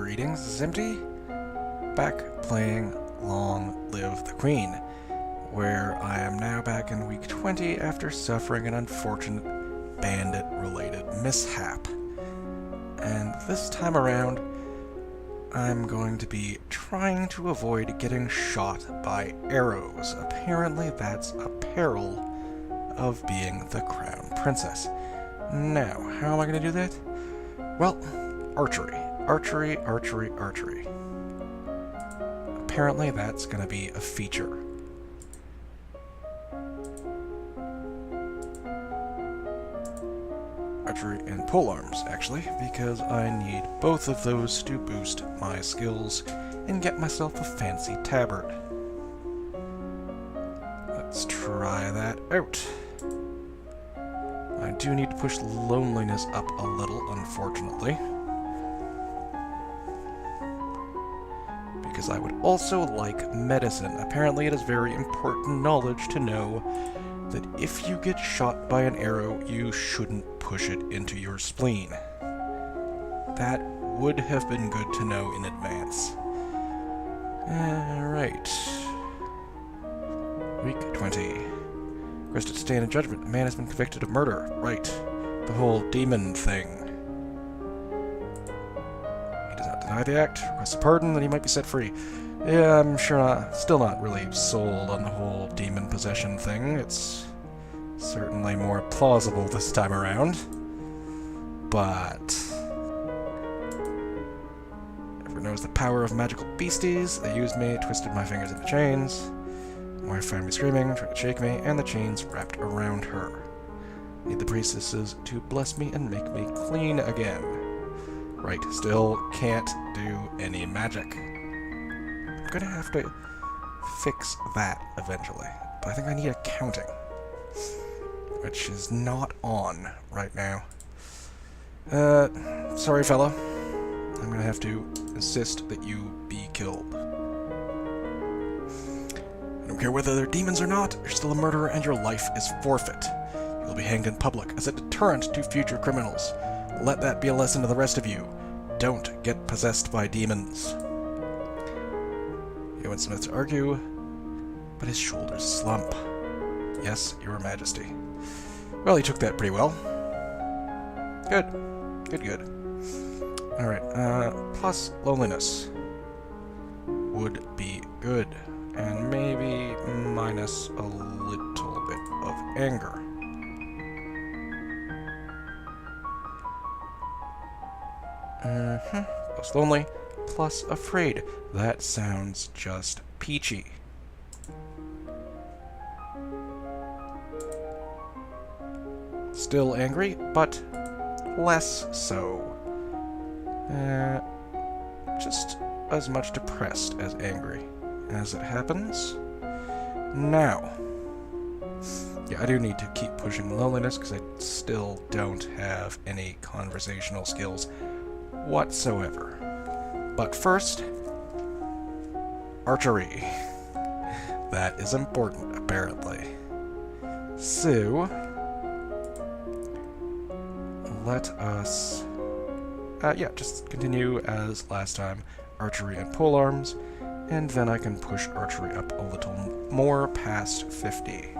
Greetings, this is Empty, back playing Long Live the Queen, where I am now back in week 20 after suffering an unfortunate bandit-related mishap. And this time around, I'm going to be trying to avoid getting shot by arrows. Apparently that's a peril of being the Crown Princess. Now, how am I going to do that? Well, archery. Archery. Apparently that's going to be a feature. Archery and polearms, actually, because I need both of those to boost my skills and get myself a fancy tabard. Let's try that out. I do need to push loneliness up a little, unfortunately. Because I would also like medicine. Apparently it is very important knowledge to know that if you get shot by an arrow, you shouldn't push it into your spleen. That would have been good to know in advance. Alright. Week 20. Requested to stand in judgment. A man has been convicted of murder. Right. The whole demon thing. He does not deny the act. Requests a pardon, then he might be set free. Yeah, I'm still not really sold on the whole demon possession thing. It's certainly more plausible this time around. But everyone knows the power of magical beasties. They used me, twisted my fingers into chains. My wife found me screaming, tried to shake me, and the chains wrapped around her. Need the priestesses to bless me and make me clean again. Right, still can't do any magic. I'm gonna have to fix that eventually. But I think I need accounting, which is not on right now. Sorry fella. I'm gonna have to insist that you be killed. I don't care whether they're demons or not, you're still a murderer and your life is forfeit. You'll be hanged in public as a deterrent to future criminals. Let that be a lesson to the rest of you. Don't get possessed by demons. He went Smith to argue, but his shoulders slump. Yes, your majesty. Well, he took that pretty well. Good. Alright, plus loneliness would be good. And maybe minus a little bit of anger. Plus lonely, plus afraid. That sounds just peachy. Still angry, but less so. Just as much depressed as angry, as it happens. Now, yeah, I do need to keep pushing loneliness because I still don't have any conversational skills whatsoever. But first, archery. That is important, apparently. So, let us, just continue as last time, archery and polearms, and then I can push archery up a little more past 50.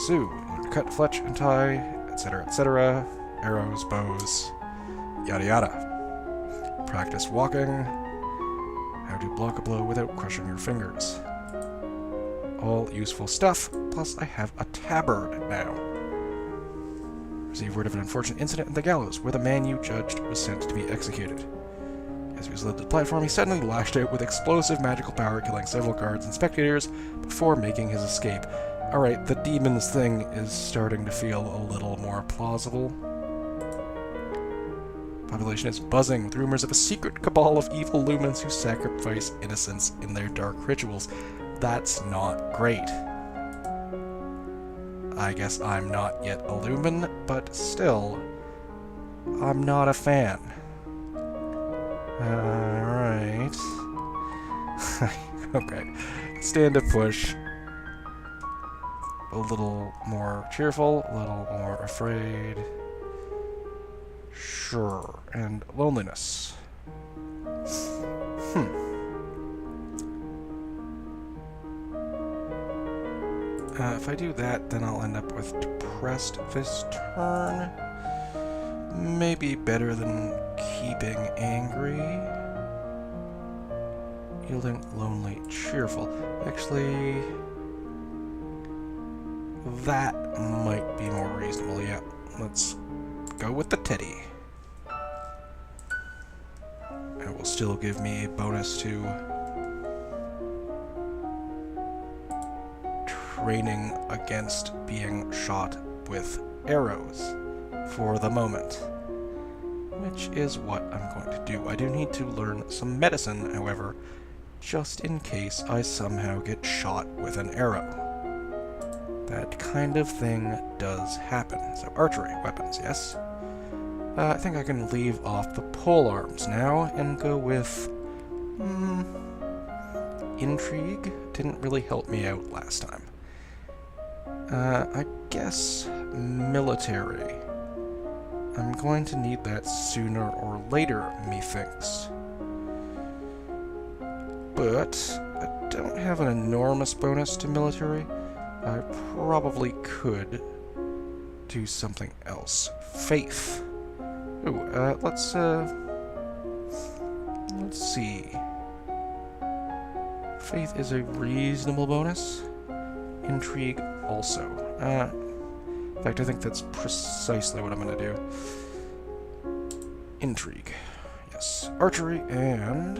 So, cut, fletch, and tie, etc., arrows, bows, yada yada. Practice walking, how to block a blow without crushing your fingers. All useful stuff, plus I have a tabard now. Received word of an unfortunate incident at the gallows, where the man you judged was sent to be executed. As he was led to the platform, he suddenly lashed out with explosive magical power, killing several guards and spectators before making his escape. Alright, the demons thing is starting to feel a little more plausible. Population is buzzing with rumors of a secret cabal of evil lumens who sacrifice innocents in their dark rituals. That's not great. I guess I'm not yet a lumen, but still, I'm not a fan. Alright. Okay. Stand to push. A little more cheerful, a little more afraid. Sure. And loneliness. If I do that, then I'll end up with depressed this turn. Maybe better than keeping angry. Yielding, lonely, cheerful. Actually, that might be more reasonable, yeah. Let's go with the teddy. It will still give me a bonus to training against being shot with arrows for the moment, which is what I'm going to do. I do need to learn some medicine, however, just in case I somehow get shot with an arrow. That kind of thing does happen. So archery, weapons, yes. I think I can leave off the polearms now and go with intrigue. Didn't really help me out last time. I guess military. I'm going to need that sooner or later, methinks. But I don't have an enormous bonus to military. I probably could do something else. Faith. Ooh, let's see. Faith is a reasonable bonus. Intrigue also. In fact, I think that's precisely what I'm going to do. Intrigue. Yes. Archery and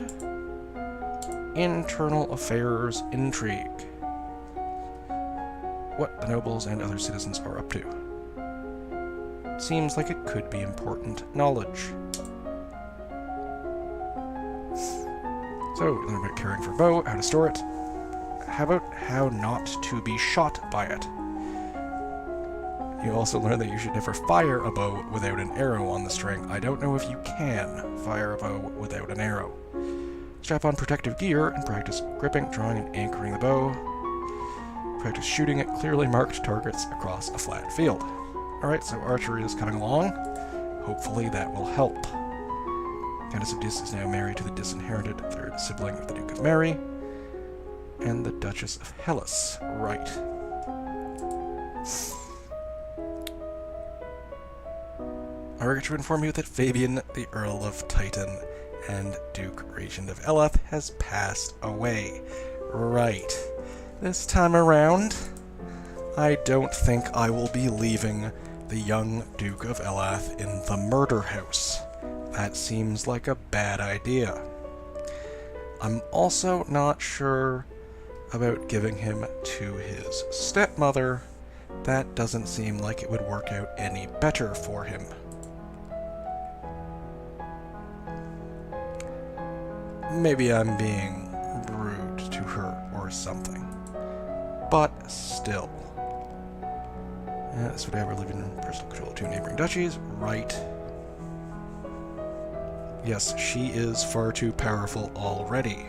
internal affairs intrigue. What the nobles and other citizens are up to. Seems like it could be important knowledge. So, learn about caring for bow, how to store it. How about how not to be shot by it? You also learn that you should never fire a bow without an arrow on the string. I don't know if you can fire a bow without an arrow. Strap on protective gear and practice gripping, drawing, and anchoring the bow. Practice shooting at clearly marked targets across a flat field. Alright, so archery is coming along. Hopefully that will help. Countess of Dis is now married to the disinherited third sibling of the Duke of Mary and the Duchess of Hellas. Right. I regret to inform you that Fabian, the Earl of Titan and Duke Regent of Elath, has passed away. Right. This time around, I don't think I will be leaving the young Duke of Elath in the murder house. That seems like a bad idea. I'm also not sure about giving him to his stepmother. That doesn't seem like it would work out any better for him. Maybe I'm being rude to her or something. But still. This would have her living in personal control of 2 neighboring duchies. Right. Yes, she is far too powerful already.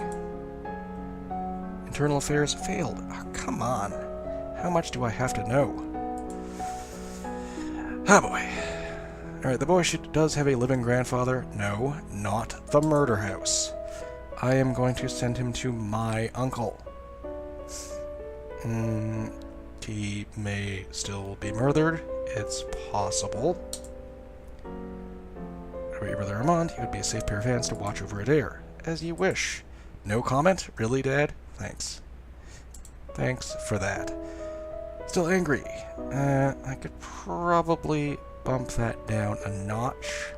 Internal affairs failed. Oh, come on. How much do I have to know? Ah, boy. Alright, the boy does have a living grandfather. No, not the murder house. I am going to send him to my uncle. He may still be murdered. It's possible. How about your brother Armand? He would be a safe pair of hands to watch over Adair. As you wish. No comment? Really, Dad? Thanks. Thanks for that. Still angry. I could probably bump that down a notch.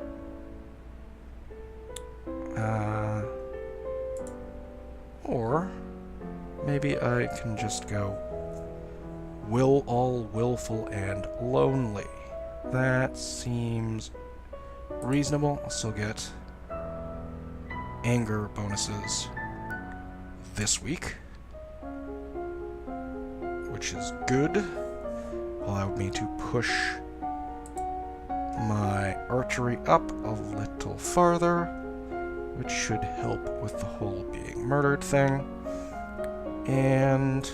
Or maybe I can just go all willful and lonely. That seems reasonable. I'll still get anger bonuses this week, which is good. Allow me to push my archery up a little farther, which should help with the whole being murdered thing. And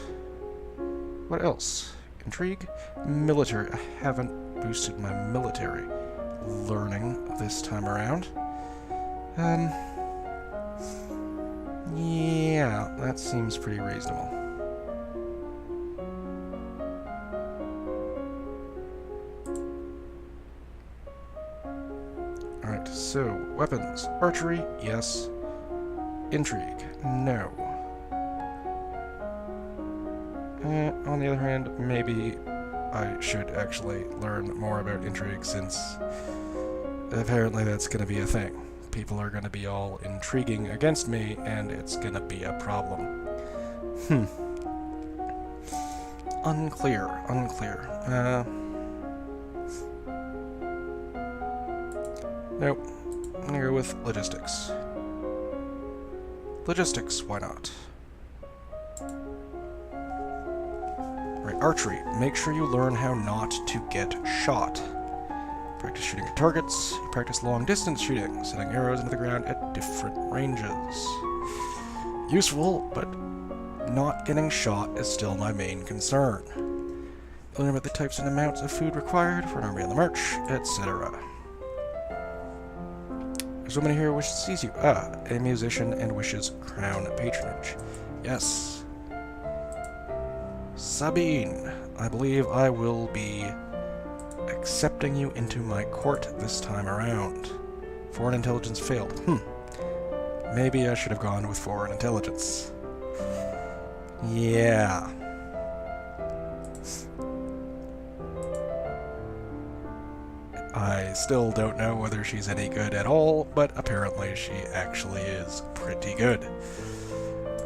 what else? Intrigue? Military. I haven't boosted my military. learning this time around. Yeah, that seems pretty reasonable. Alright, so, weapons. Archery, yes. Intrigue, no. On the other hand, maybe I should actually learn more about intrigue, since apparently that's going to be a thing. People are going to be all intriguing against me, and it's going to be a problem. Unclear. Nope. I'm going to go with logistics. Logistics, why not? Right, archery. Make sure you learn how not to get shot. Practice shooting at targets. You practice long-distance shooting, setting arrows into the ground at different ranges. Useful, but not getting shot is still my main concern. Learn about the types and amounts of food required for an army on the march, etc. There's a woman here who wishes to seize you. A musician and wishes crown patronage. Yes. Sabine, I believe I will be accepting you into my court this time around. Foreign intelligence failed. Maybe I should have gone with foreign intelligence. Yeah. I still don't know whether she's any good at all, but apparently she actually is pretty good.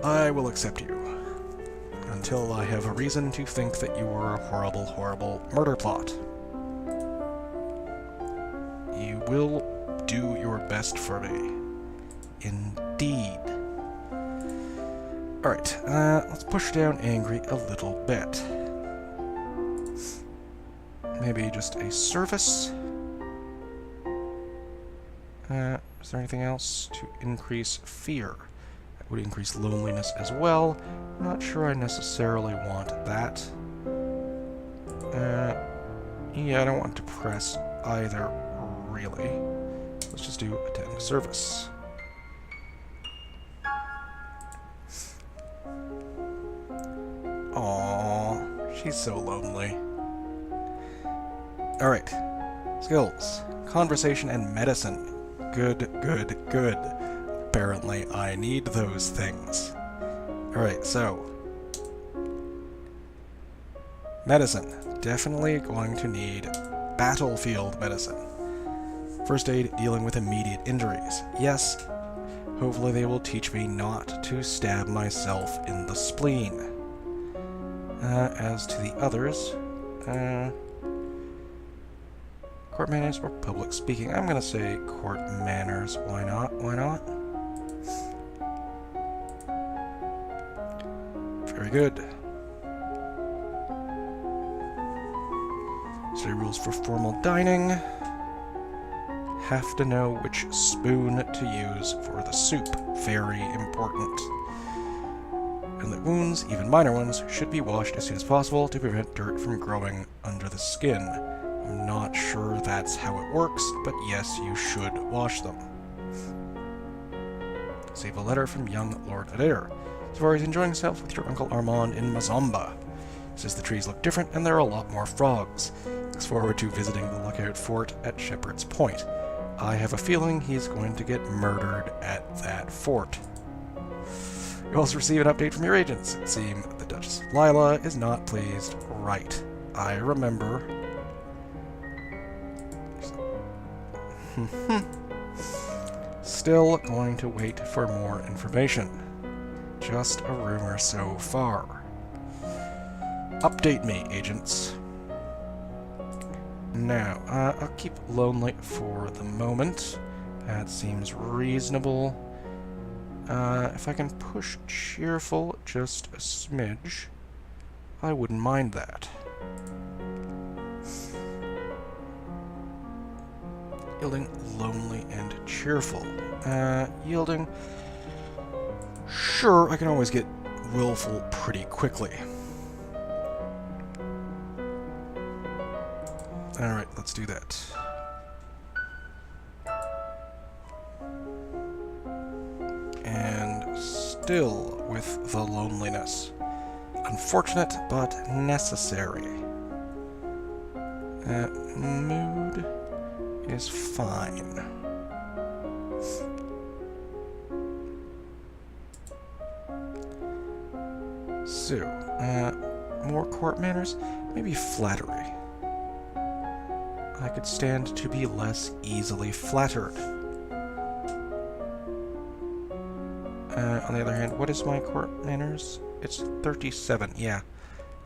I will accept you. Until I have a reason to think that you were a horrible, horrible murder plot. You will do your best for me. Indeed. Alright, let's push down angry a little bit. Maybe just a service. Is there anything else to increase fear? That would increase loneliness as well. I'm not sure I necessarily want that. Yeah, I don't want depressed either, really. Let's just do attend service. Aww, she's so lonely. Alright. Skills. Conversation and medicine. Good. Apparently, I need those things. Alright, so. Medicine. Definitely going to need battlefield medicine. First aid, dealing with immediate injuries. Yes, hopefully they will teach me not to stab myself in the spleen. As to the others, court manners or public speaking. I'm gonna say court manners. Why not? Very good. Study rules for formal dining. Have to know which spoon to use for the soup. Very important. And that wounds, even minor ones, should be washed as soon as possible to prevent dirt from growing under the skin. I'm not sure that's how it works, but yes, you should wash them. Save a letter from young Lord Adair. So far, he's enjoying himself with your Uncle Armand in Mazamba. He says the trees look different and there are a lot more frogs. Looks forward to visiting the lookout fort at Shepherd's Point. I have a feeling he's going to get murdered at that fort. You also receive an update from your agents. It seems the Duchess Lila is not pleased. Right. I remember. Still going to wait for more information. Just a rumor so far. Update me, agents. Now, I'll keep lonely for the moment. That seems reasonable. If I can push cheerful just a smidge, I wouldn't mind that. Yielding lonely and cheerful. Yielding... Sure, I can always get willful pretty quickly. Alright, let's do that. still with the loneliness. Unfortunate, but necessary. Mood is fine. So, more court manners? Maybe flattery. I could stand to be less easily flattered. On the other hand, what is my court manners? It's 37, yeah.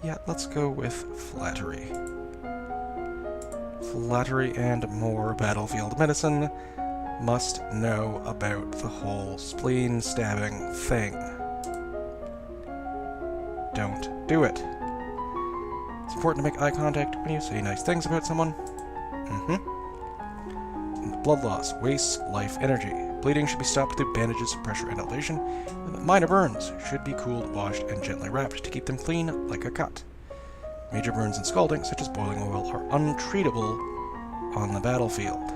Yeah, let's go with flattery. Flattery and more battlefield medicine. Must know about the whole spleen stabbing thing. Don't do it. It's important to make eye contact when you say nice things about someone. Blood loss wastes life energy. Bleeding should be stopped through bandages, pressure, and elevation. Minor burns should be cooled, washed, and gently wrapped to keep them clean like a cut. Major burns and scalding, such as boiling oil, are untreatable on the battlefield.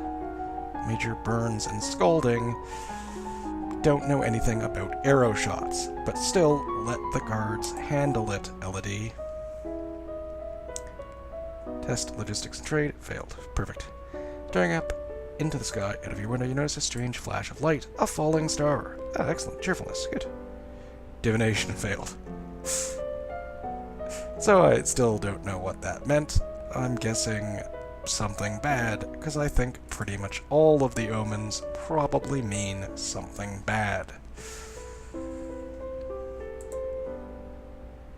Major burns and scalding... Don't know anything about arrow shots, but still, let the guards handle it, Elodie. Test logistics and trade. Failed. Perfect. Staring up into the sky out of your window, you notice a strange flash of light. A falling star. Ah, excellent. Cheerfulness. Good. Divination. Failed. So I still don't know what that meant. I'm guessing something bad, because I think pretty much all of the omens probably mean something bad.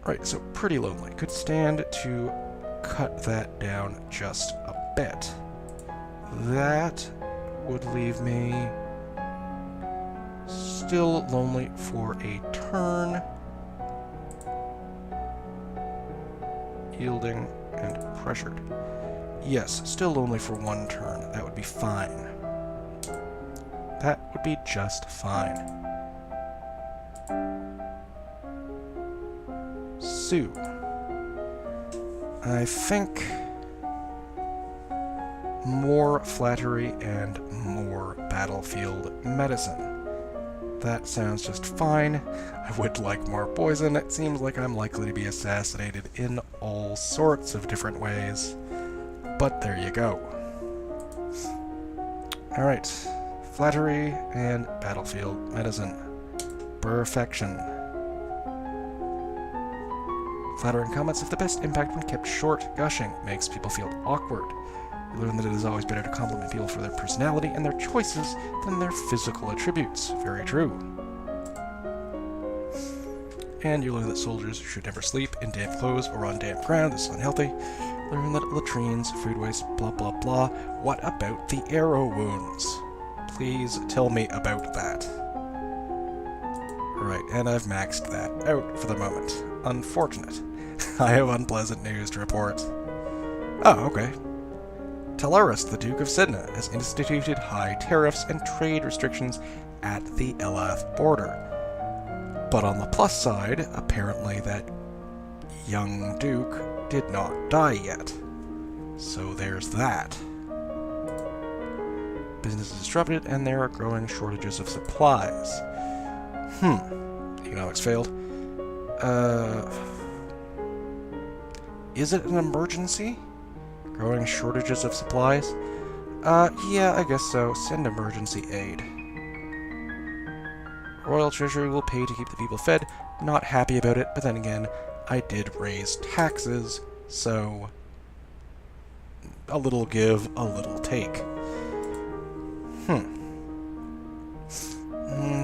Right, so pretty lonely. Could stand to cut that down just a bit. That would leave me still lonely for a turn. Yielding and pressured. Yes, still lonely for one turn. That would be fine. That would be just fine. Sue. I think more flattery and more battlefield medicine. That sounds just fine. I would like more poison. It seems like I'm likely to be assassinated in all sorts of different ways. But there you go. Alright. Flattery and battlefield medicine. Perfection. Flattering comments have the best impact when kept short. Gushing makes people feel awkward. You learn that it is always better to compliment people for their personality and their choices than their physical attributes. Very true. And you learn that soldiers should never sleep in damp clothes or on damp ground. This is unhealthy. Learn that latrines, food waste, blah blah blah. What about the arrow wounds? Please tell me about that. Right, and I've maxed that out for the moment. Unfortunate. I have unpleasant news to report. Oh, okay. Talaris, the Duke of Sidna, has instituted high tariffs and trade restrictions at the Elath border. But on the plus side, apparently that young Duke did not die yet. So there's that. Business is disrupted, and there are growing shortages of supplies. Economics failed. Is it an emergency? Growing shortages of supplies? Yeah, I guess so. Send emergency aid. Royal Treasury will pay to keep the people fed. Not happy about it, but then again, I did raise taxes, so a little give, a little take.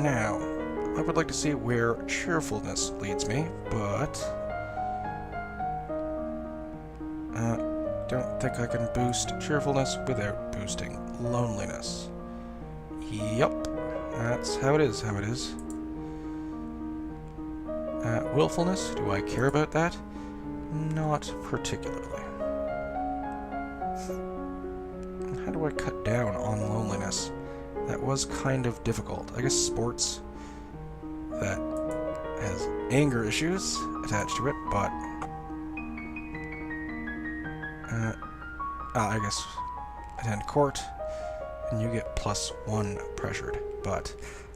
Now, I would like to see where cheerfulness leads me, but don't think I can boost cheerfulness without boosting loneliness. Yup, that's how it is, Willfulness, do I care about that? Not particularly. How do I cut down on loneliness? That was kind of difficult. I guess sports that has anger issues attached to it, but I guess attend court and you get +1 pressured, but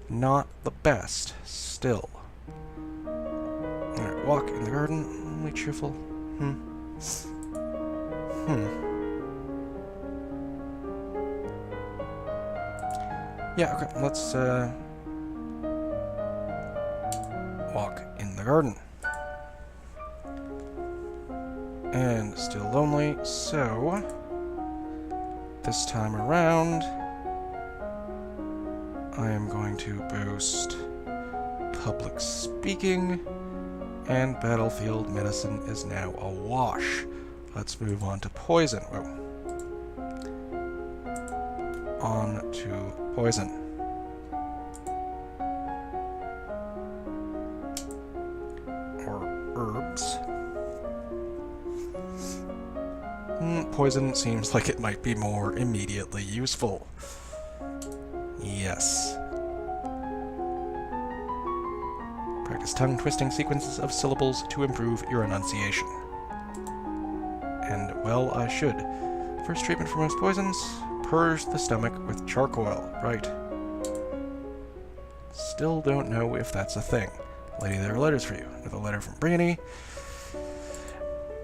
not the best still. walk in the garden. Only cheerful. Yeah, okay, let's walk in the garden. And still lonely, so this time around I am going to boost public speaking, and battlefield medicine is now a wash. Let's move on to poison. Whoa. On to poison. Or herbs. Poison seems like it might be more immediately useful. Yes. Practice tongue-twisting sequences of syllables to improve your enunciation. And, well, I should. First treatment for most poisons, purge the stomach with charcoal. Right. Still don't know if that's a thing. Lady, there are letters for you. Another letter from Briony.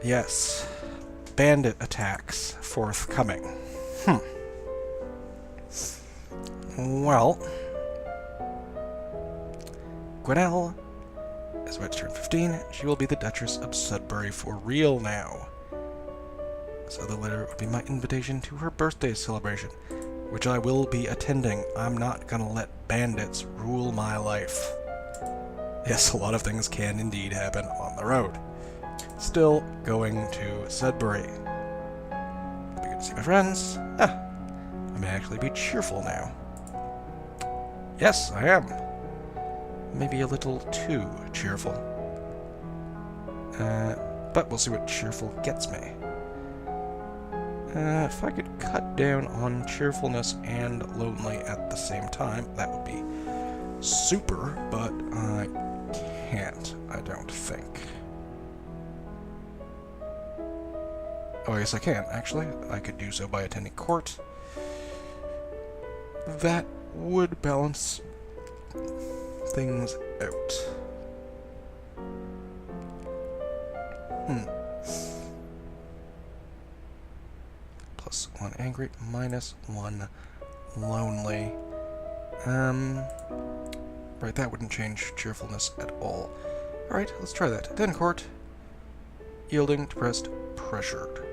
Yes. Bandit attacks forthcoming. Well, Gwenelle is about to turn 15. She will be the Duchess of Sudbury for real now. So the letter would be my invitation to her birthday celebration, which I will be attending. I'm not gonna let bandits rule my life. Yes, a lot of things can indeed happen on the road. Still going to Sudbury. Be good to see my friends. I may actually be cheerful now. Yes, I am. Maybe a little too cheerful. But we'll see what cheerful gets me. If I could cut down on cheerfulness and lonely at the same time, that would be super, but I can't, I don't think. Oh, I guess I can, actually. I could do so by attending court. That would balance things out. +1 angry, -1 lonely. Right, that wouldn't change cheerfulness at all. Alright, let's try that. Then court. Yielding to pressed, pressured.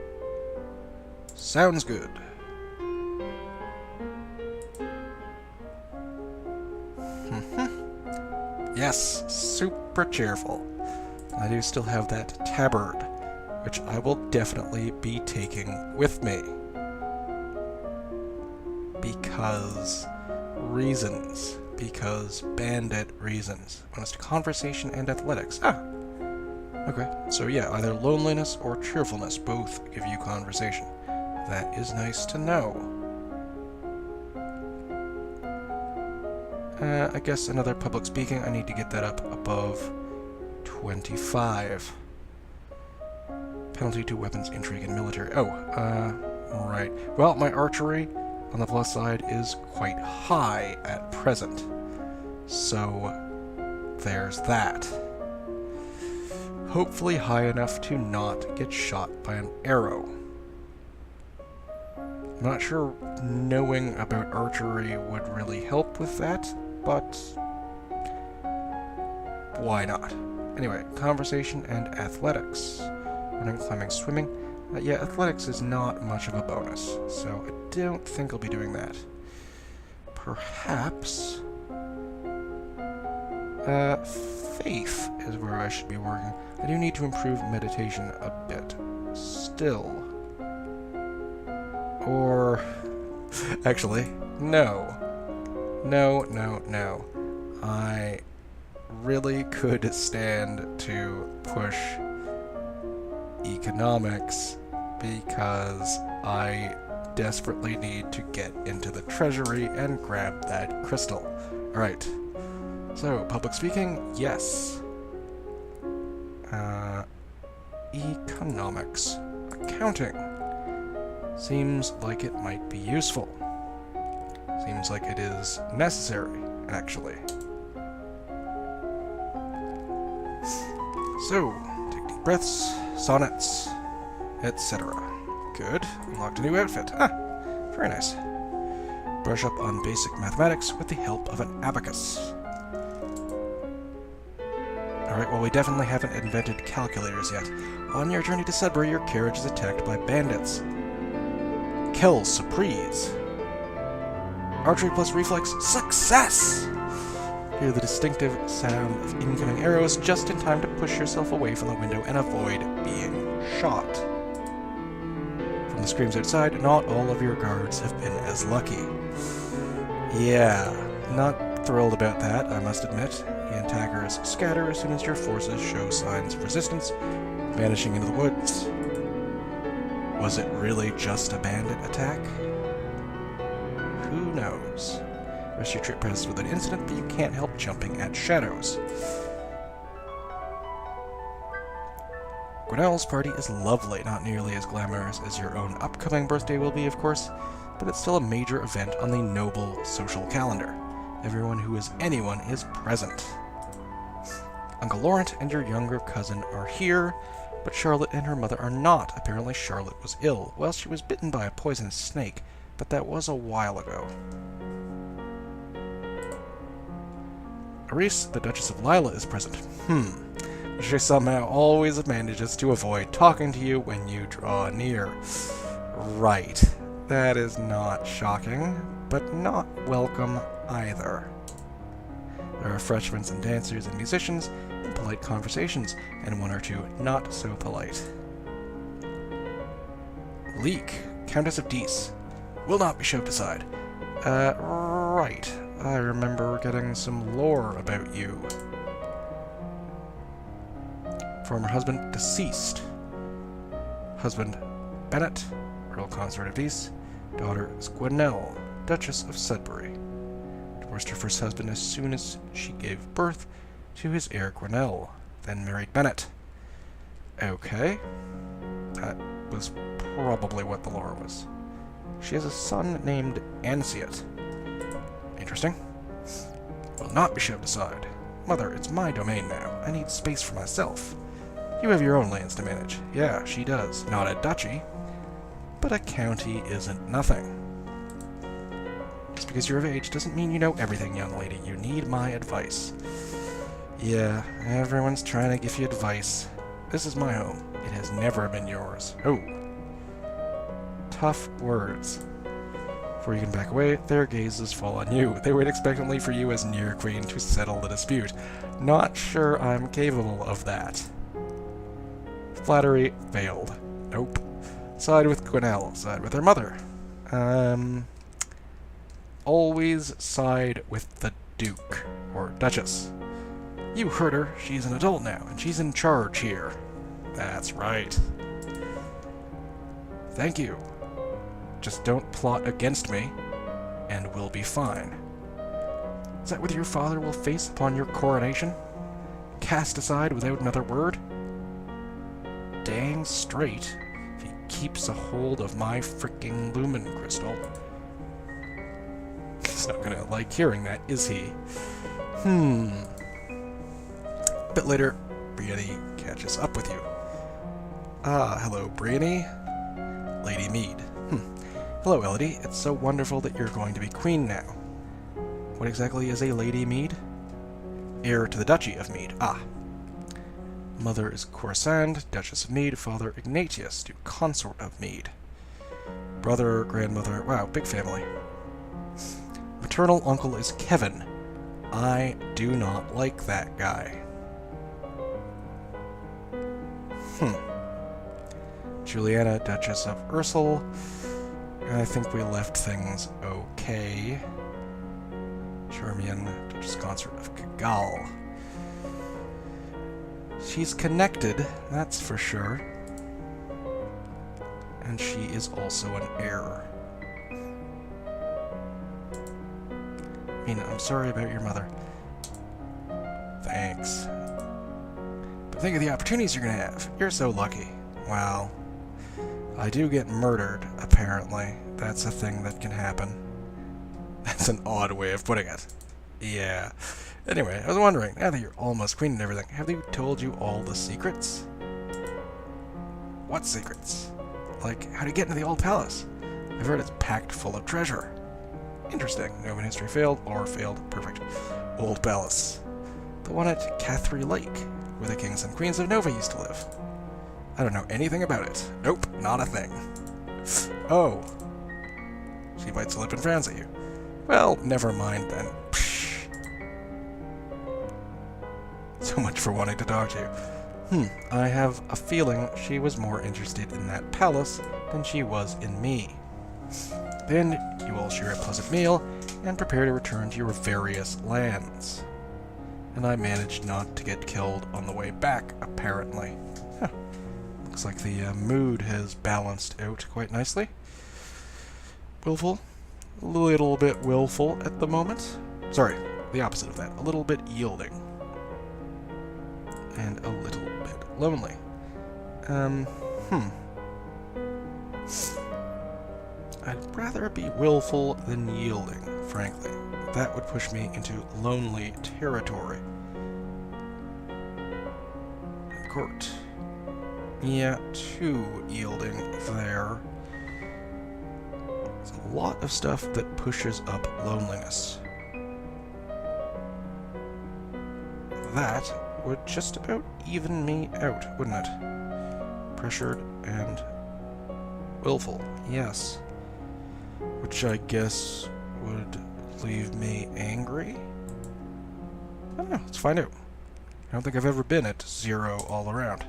Sounds good. Yes, super cheerful. I do still have that tabard, which I will definitely be taking with me. Because reasons. Because bandit reasons. Bonus to conversation and athletics. Okay, so yeah, either loneliness or cheerfulness both give you conversation. That is nice to know. I guess another public speaking, I need to get that up above 25. Penalty to weapons, intrigue, and military. Right. Well, my archery, on the plus side, is quite high at present. So, there's that. Hopefully high enough to not get shot by an arrow. I'm not sure knowing about archery would really help with that, but why not? Anyway, conversation and athletics. Running, climbing, swimming. Yeah, athletics is not much of a bonus, so I don't think I'll be doing that. Perhaps faith is where I should be working. I do need to improve meditation a bit. Still. Or... actually, no. No. I really could stand to push economics because I desperately need to get into the treasury and grab that crystal. Alright. So, public speaking, yes. Economics. Accounting. Seems like it might be useful. Seems like it is necessary, actually. So, take deep breaths, sonnets, etc. Good. Unlocked a new outfit. Ah, very nice. Brush up on basic mathematics with the help of an abacus. Alright, well, we definitely haven't invented calculators yet. On your journey to Sudbury, your carriage is attacked by bandits. Kill, surprise. Archery plus reflex, success! Hear the distinctive sound of incoming arrows just in time to push yourself away from the window and avoid being shot. From the screams outside, not all of your guards have been as lucky. Yeah, not thrilled about that, I must admit. The attackers scatter as soon as your forces show signs of resistance, vanishing into the woods. Was it really just a bandit attack? Who knows? Rest of your trip passes without incident, but you can't help jumping at shadows. Grinnell's party is lovely, not nearly as glamorous as your own upcoming birthday will be, of course, but it's still a major event on the noble social calendar. Everyone who is anyone is present. Uncle Laurent and your younger cousin are here, but Charlotte and her mother are not. Apparently Charlotte was ill. Well, she was bitten by a poisonous snake, but that was a while ago. Aris, the Duchess of Lila, is present. She somehow always manages to avoid talking to you when you draw near. Right. That is not shocking, but not welcome either. There are refreshments and dancers and musicians, and polite conversations, and one or two not so polite. Leek, Countess of Dees, will not be shoved aside. Right. I remember getting some lore about you. Former husband deceased. Husband Bennett, Earl Consort of Dees. Daughter is Gwenelle, Duchess of Sudbury. Divorced her first husband as soon as she gave birth to his heir Gwenelle, then married Bennett. Okay. That was probably what the lore was. She has a son named Anseat. Interesting. Will not be shoved aside. Mother, it's my domain now. I need space for myself. You have your own lands to manage. Yeah, she does. Not a duchy. But a county isn't nothing. Just because you're of age doesn't mean you know everything, young lady. You need my advice. Yeah, everyone's trying to give you advice. This is my home. It has never been yours. Oh. Tough words. Before you can back away, their gazes fall on you. They wait expectantly for you as near queen to settle the dispute. Not sure I'm capable of that. Flattery failed. Nope. Side with Gwenelle. Side with her mother. Always side with the Duke. Or Duchess. You heard her. She's an adult now, and she's in charge here. That's right. Thank you. Just don't plot against me, and we'll be fine. Is that what your father will face upon your coronation? Cast aside without another word? Dang straight, if he keeps a hold of my freaking lumen crystal. He's not gonna like hearing that, is he? A bit later, Brienne catches up with you. Ah, hello, Brienne. Lady Mead. Hello, Elodie. It's so wonderful that you're going to be queen now. What exactly is a Lady Mead? Heir to the Duchy of Mead. Ah. Mother is Corsand, Duchess of Mead. Father Ignatius, Duke Consort of Mead. Brother, grandmother... Wow, big family. Maternal uncle is Kevin. I do not like that guy. Juliana, Duchess of Ursel. I think we left things okay. Charmian, Duchess Consort of Cagal. She's connected, that's for sure. And she is also an heir. Mina, I'm sorry about your mother. Thanks. But think of the opportunities you're gonna have. You're so lucky. Wow. I do get murdered, apparently. That's a thing that can happen. That's an odd way of putting it. Yeah. Anyway, I was wondering, now that you're almost queen and everything, have they told you all the secrets? What secrets? Like, how to get into the old palace? I've heard it's packed full of treasure. Interesting. No in history failed, or failed. Perfect. Old palace. The one at Cathry Lake, where the kings and queens of Nova used to live. I don't know anything about it. Nope, not a thing. Oh. She bites her lip and frowns at you. Well, never mind then. Psh. So much for wanting to talk to you. I have a feeling she was more interested in that palace than she was in me. Then you all share a pleasant meal and prepare to return to your various lands. And I managed not to get killed on the way back, apparently. Huh. Looks like the mood has balanced out quite nicely. Willful. A little bit willful at the moment. Sorry, the opposite of that. A little bit yielding. And a little bit lonely. I'd rather be willful than yielding, frankly. That would push me into lonely territory. Court. Yeah, too yielding there. There's a lot of stuff that pushes up loneliness. That would just about even me out, wouldn't it? Pressured and willful, yes. Which I guess would leave me angry? I don't know, let's find out. I don't think I've ever been at 0 all around.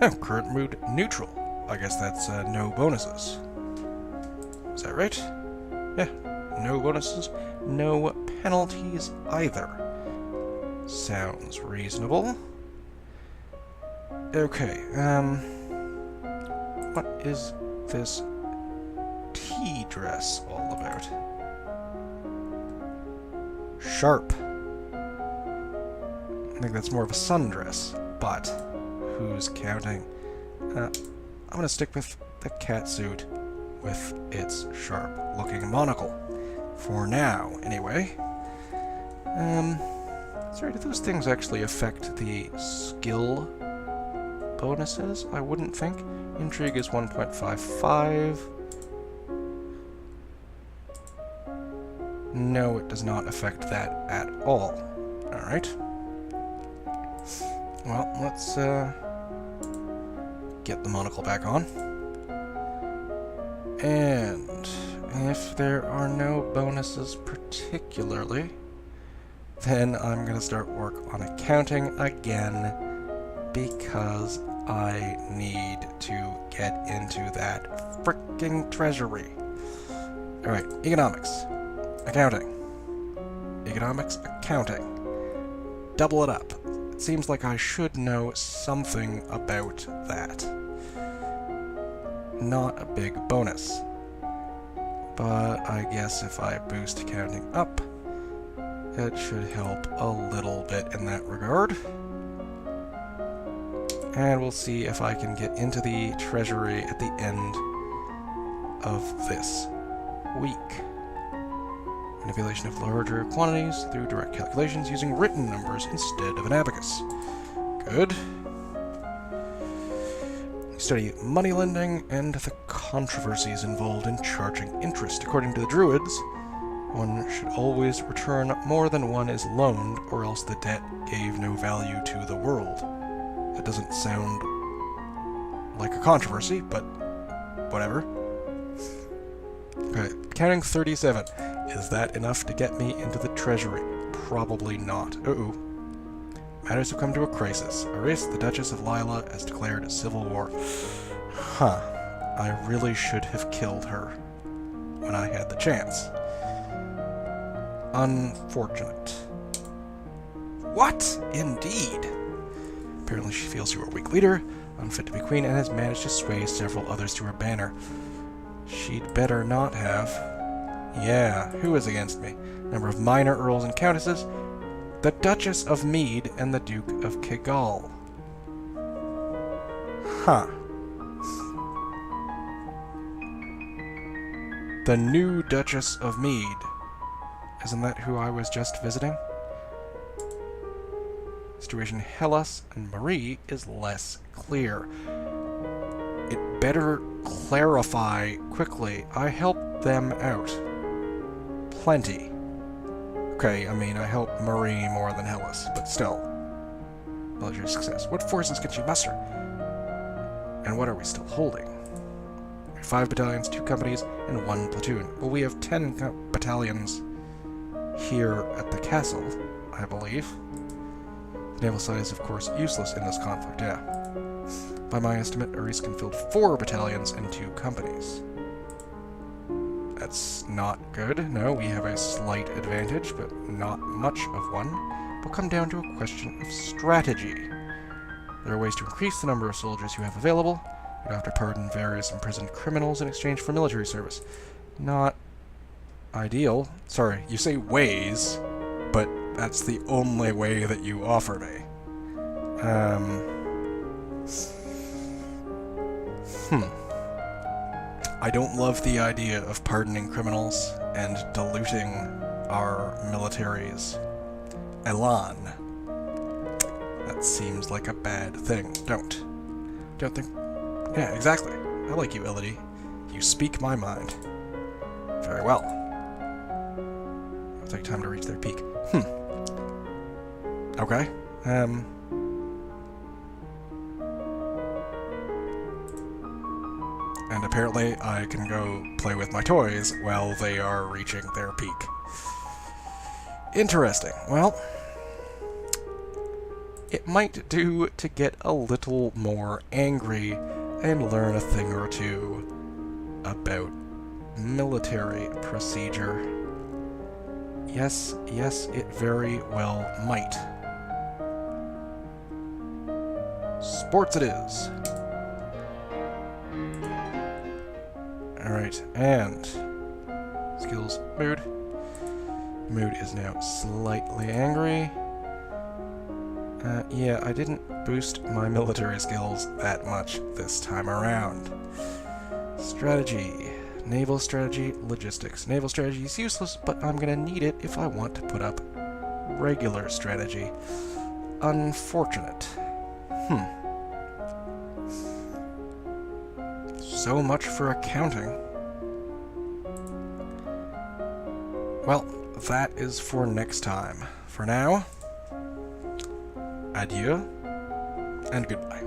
Oh, current mood neutral. I guess that's no bonuses. Is that right? Yeah, no bonuses, no penalties either. Sounds reasonable. Okay, what is this tea dress all about? Sharp. I think that's more of a sundress, but who's counting? I'm gonna stick with the catsuit with its sharp-looking monocle. For now, anyway. Sorry, do those things actually affect the skill bonuses? I wouldn't think. Intrigue is 1.55. No, it does not affect that at all. Alright. Well, let's get the monocle back on. And if there are no bonuses particularly, then I'm going to start work on accounting again because I need to get into that fricking treasury. Alright, economics. Accounting. Economics, accounting. Double it up. It seems like I should know something about that. Not a big bonus. But I guess if I boost accounting up, it should help a little bit in that regard. And we'll see if I can get into the treasury at the end of this week. Manipulation of larger quantities through direct calculations using written numbers instead of an abacus. Good. Study money lending and the controversies involved in charging interest. According to the Druids, one should always return more than one is loaned, or else the debt gave no value to the world. That doesn't sound like a controversy, but whatever. Okay, counting 37. Is that enough to get me into the treasury? Probably not. Uh-oh. Matters have come to a crisis. Aris, the Duchess of Lila, has declared a civil war. Huh. I really should have killed her when I had the chance. Unfortunate. What? Indeed. Apparently she feels you are a weak leader, unfit to be queen, and has managed to sway several others to her banner. She'd better not have. Yeah, who is against me? Number of minor earls and countesses, the Duchess of Mead and the Duke of Kigal. Huh. The new Duchess of Mead. Isn't that who I was just visiting? Situation Hellas and Marie is less clear. It better clarify quickly. I helped them out. Plenty. Okay, I mean, I helped Marie more than Hellas, but still. Military success. What forces can she muster? And what are we still holding? 5 battalions, 2 companies, and 1 platoon. Well, we have 10 battalions here at the castle, I believe. The naval side is, of course, useless in this conflict, yeah. By my estimate, Aris can field 4 battalions and 2 companies. That's not good. No, we have a slight advantage, but not much of one. It will come down to a question of strategy. There are ways to increase the number of soldiers you have available. You have to pardon various imprisoned criminals in exchange for military service. Not ideal. Sorry, you say ways, but that's the only way that you offer me. I don't love the idea of pardoning criminals and diluting our military's elan. That seems like a bad thing. Don't think... Yeah, exactly. I like you, Elodie. You speak my mind. Very well. It'll take time to reach their peak. Okay. And apparently I can go play with my toys while they are reaching their peak. Interesting. Well, it might do to get a little more angry and learn a thing or two about military procedure. Yes, it very well might. Sports it is. Alright, and skills, mood. Mood is now slightly angry. Yeah, I didn't boost my military skills that much this time around. Strategy. Naval strategy, logistics. Naval strategy is useless, but I'm gonna need it if I want to put up regular strategy. Unfortunate. So much for accounting. Well, that is for next time. For now, adieu and goodbye.